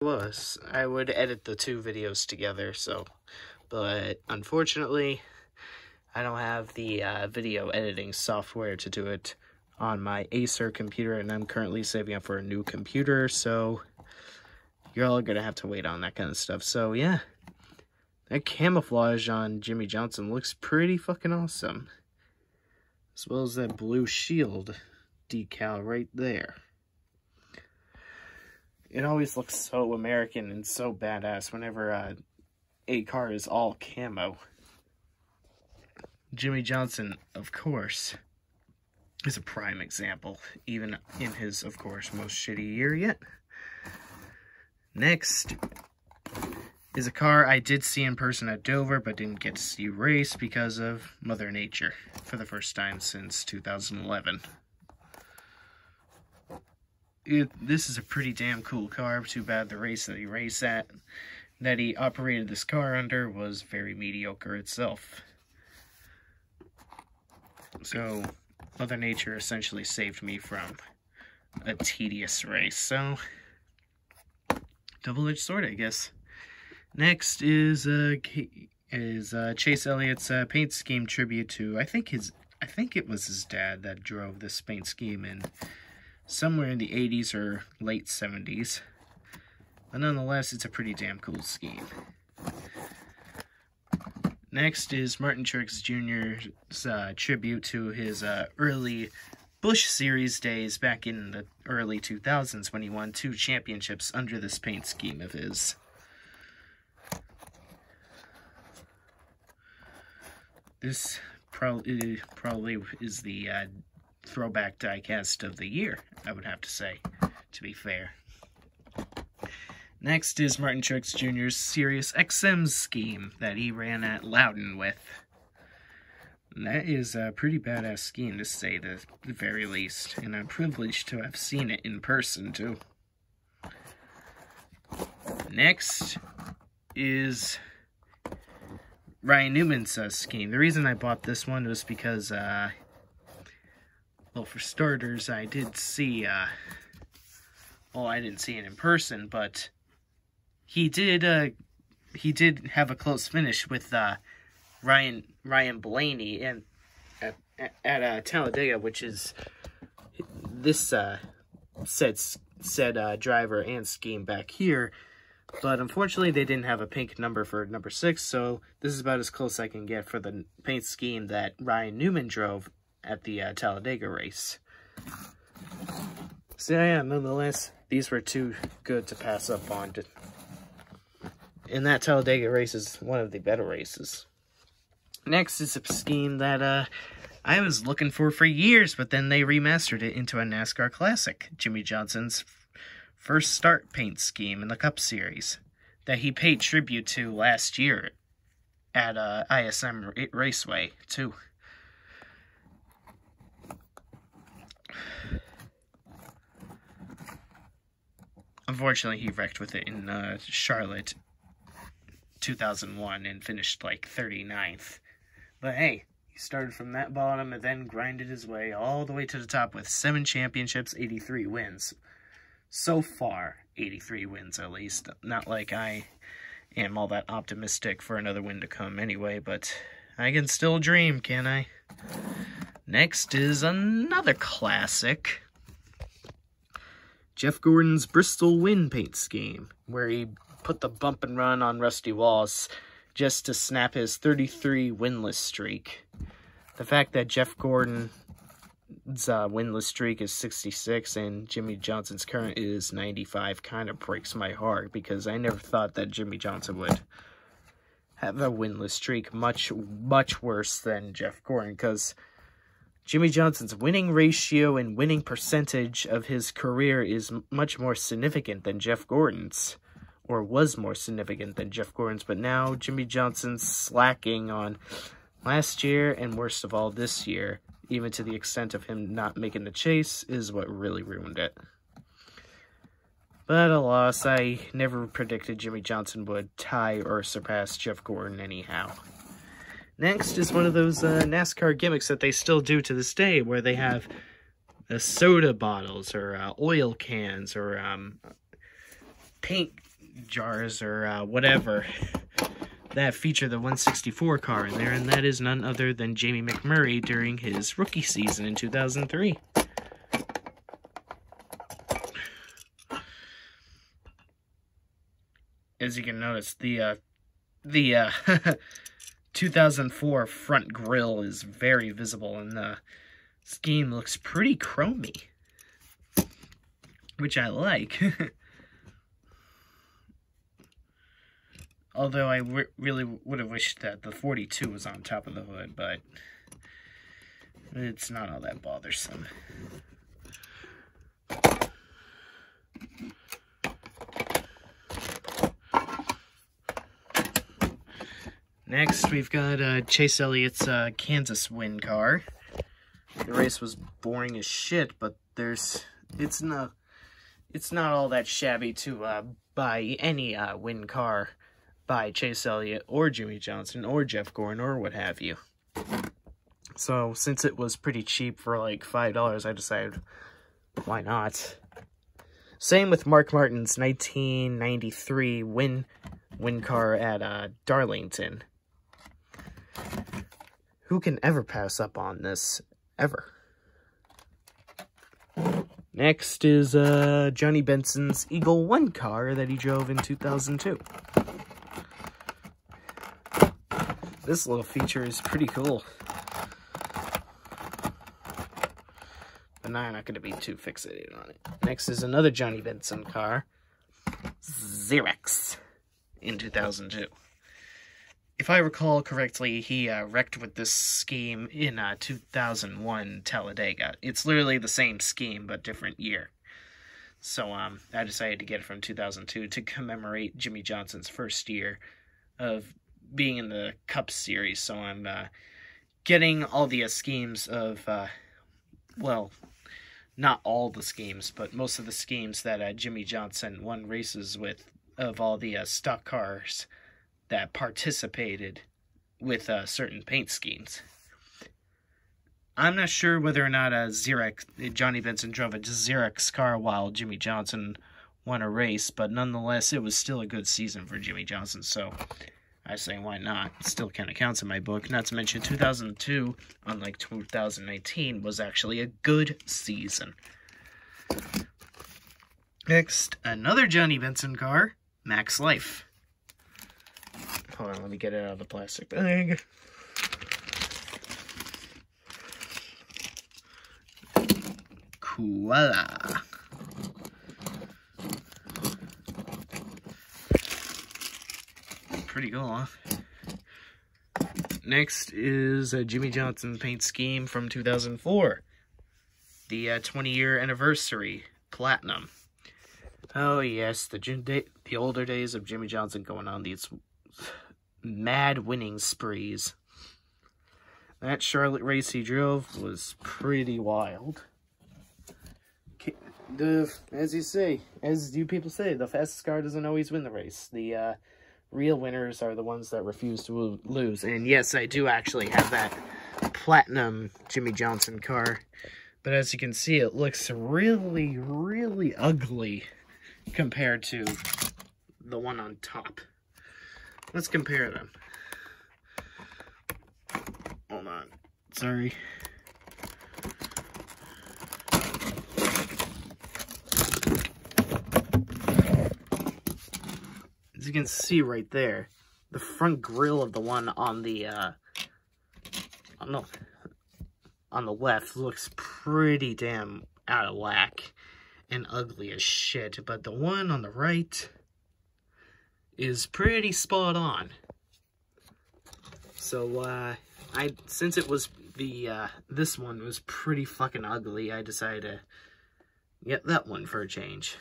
I would edit the two videos together, but unfortunately, I don't have the video editing software to do it on my Acer computer, and I'm currently saving up for a new computer, so you're all gonna have to wait on that kind of stuff. So yeah, that camouflage on Jimmie Johnson looks pretty fucking awesome, as well as that blue shield decal right there. It always looks so American and so badass whenever a car is all camo. Jimmie Johnson, of course, is a prime example, even in his, of course, most shitty year yet. Next is a car I did see in person at Dover, but didn't get to see race because of Mother Nature for the first time since 2011. This is a pretty damn cool car. Too bad the race that he operated this car under was very mediocre itself. So, Mother Nature essentially saved me from a tedious race. So, double-edged sword, I guess. Next is Chase Elliott's paint scheme tribute to, I think it was his dad that drove this paint scheme in somewhere in the 80s or late 70s. But nonetheless, it's a pretty damn cool scheme. Next is Martin Truex Jr.'s tribute to his early Busch Series days back in the early 2000s when he won 2 championships under this paint scheme of his. This probably is the throwback diecast of the year, I would have to say, to be fair. Next is Martin Truex Jr.'s Sirius XM scheme that he ran at Loudon with. And that is a pretty badass scheme, to say the very least, and I'm privileged to have seen it in person, too. Next is Ryan Newman's scheme. The reason I bought this one was because, well, for starters, I did see, well, I didn't see it in person, but he did have a close finish with Ryan Blaney and at Talladega, which is this said driver and scheme back here. But unfortunately, they didn't have a pink number for number 6, so this is about as close I can get for the paint scheme that Ryan Newman drove at the Talladega race. So yeah, nonetheless, these were too good to pass up on. And that Talladega race is one of the better races. Next is a scheme that I was looking for years, but then they remastered it into a NASCAR classic. Jimmie Johnson's first start paint scheme in the Cup Series that he paid tribute to last year at ISM Raceway, too. Unfortunately, he wrecked with it in Charlotte 2001 and finished like 39th. But hey, he started from that bottom and then grinded his way all the way to the top with 7 championships, 83 wins. So far, 83 wins at least. Not like I am all that optimistic for another win to come anyway, but I can still dream, can't I? Next is another classic. Jeff Gordon's Bristol Win paint scheme, where he put the bump and run on Rusty Wallace just to snap his 33 winless streak. The fact that Jeff Gordon's winless streak is 66 and Jimmie Johnson's current is 95 kind of breaks my heart, because I never thought that Jimmie Johnson would have a winless streak much worse than Jeff Gordon, because Jimmie Johnson's winning ratio and winning percentage of his career is much more significant than Jeff Gordon's, or was more significant than Jeff Gordon's, but now Jimmie Johnson's slacking on last year, and worst of all this year, even to the extent of him not making the chase, is what really ruined it. But alas, I never predicted Jimmie Johnson would tie or surpass Jeff Gordon anyhow. Next is one of those NASCAR gimmicks that they still do to this day, where they have soda bottles or oil cans or paint jars or whatever that feature the 164 car in there, and that is none other than Jamie McMurray during his rookie season in 2003. As you can notice, the 2004 front grille is very visible, and the scheme looks pretty chromy, which I like. Although I really would have wished that the 42 was on top of the hood, but it's not all that bothersome. Next, we've got Chase Elliott's Kansas win car. The race was boring as shit, but it's not all that shabby to buy any win car by Chase Elliott or Jimmie Johnson or Jeff Gordon or what have you. So since it was pretty cheap for like $5, I decided why not. Same with Mark Martin's 1993 win car at Darlington. Who can ever pass up on this? Ever. Next is Johnny Benson's Eagle 1 car that he drove in 2002. This little feature is pretty cool. But now I'm not going to be too fixated on it. Next is another Johnny Benson car. Xerox in 2002. If I recall correctly, he wrecked with this scheme in 2001 Talladega. It's literally the same scheme, but different year. So I decided to get it from 2002 to commemorate Jimmie Johnson's first year of being in the Cup Series. So I'm getting all the schemes of, well, not all the schemes, but most of the schemes that Jimmie Johnson won races with, of all the stock cars that participated with certain paint schemes. I'm not sure whether or not Johnny Benson drove a Xerox car while Jimmie Johnson won a race, but nonetheless, it was still a good season for Jimmie Johnson, so I say why not. It still kind of counts in my book. Not to mention 2002, unlike 2019, was actually a good season. Next, another Johnny Benson car, Max Life. Hold on, let me get it out of the plastic bag. Koala. Pretty cool, huh? Next is a Jimmie Johnson paint scheme from 2004. The 20-year anniversary Platinum. Oh yes, the older days of Jimmie Johnson going on these mad winning sprees. That Charlotte race he drove was pretty wild. As you people say, the fastest car doesn't always win the race. The real winners are the ones that refuse to lose. And yes, I do actually have that Platinum Jimmie Johnson car. But as you can see, it looks really, really ugly compared to the one on top. Let's compare them. Hold on. Sorry. As you can see right there, the front grille of the one on the left looks pretty damn out of whack and ugly as shit, but the one on the right is pretty spot on. So since it was this one was pretty fucking ugly, I decided to get that one for a change.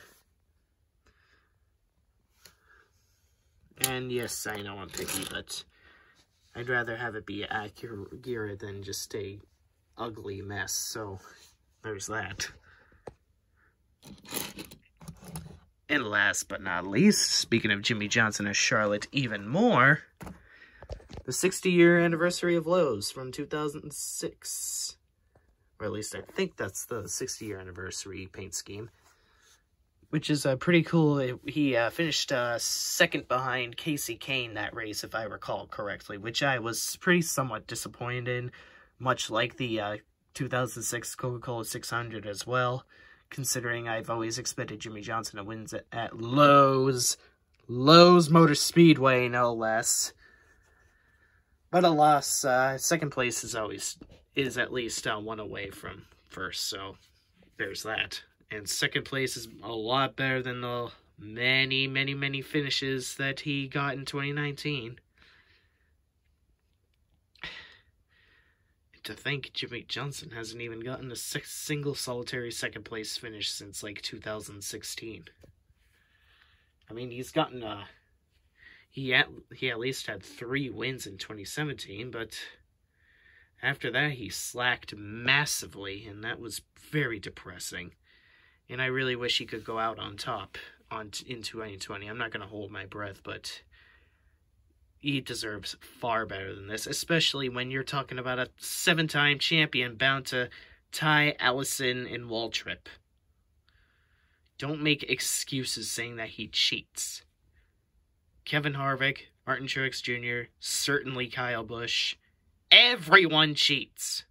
And yes, I know I'm picky, but I'd rather have it be accurate than just a ugly mess, so there's that. And last but not least, speaking of Jimmie Johnson as Charlotte even more, the 60-year anniversary of Lowe's from 2006. Or at least I think that's the 60-year anniversary paint scheme. which is pretty cool. He finished second behind Casey Kane that race, if I recall correctly, which I was pretty somewhat disappointed in, much like the 2006 Coca-Cola 600 as well, considering I've always expected Jimmy Johnson to win at Lowe's Motor Speedway, no less. But alas, second place is at least one away from first, so there's that. And second place is a lot better than the many, many, many finishes that he got in 2019. To think Jimmy Johnson hasn't even gotten a single solitary second place finish since like 2016. I mean, he's gotten he at least had 3 wins in 2017, but after that he slacked massively, and that was very depressing. And I really wish he could go out on top in 2020. I'm not going to hold my breath, but he deserves far better than this, especially when you're talking about a 7-time champion bound to Ty Allison and Waltrip. Don't make excuses saying that he cheats. Kevin Harvick, Martin Truex Jr., certainly Kyle Busch. Everyone cheats.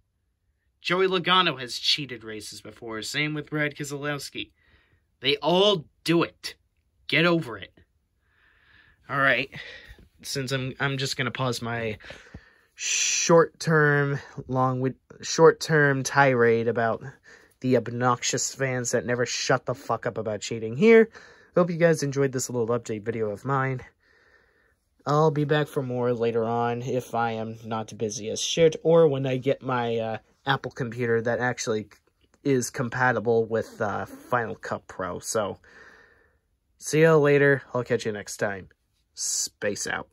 Joey Logano has cheated races before. Same with Brad Keselowski. They all do it. Get over it. Alright. Since I'm just going to pause my short-term tirade about the obnoxious fans that never shut the fuck up about cheating here. Hope you guys enjoyed this little update video of mine. I'll be back for more later on if I am not busy as shit, or when I get my Apple computer that actually is compatible with Final Cut Pro. So, see y'all later. I'll catch you next time. Space out.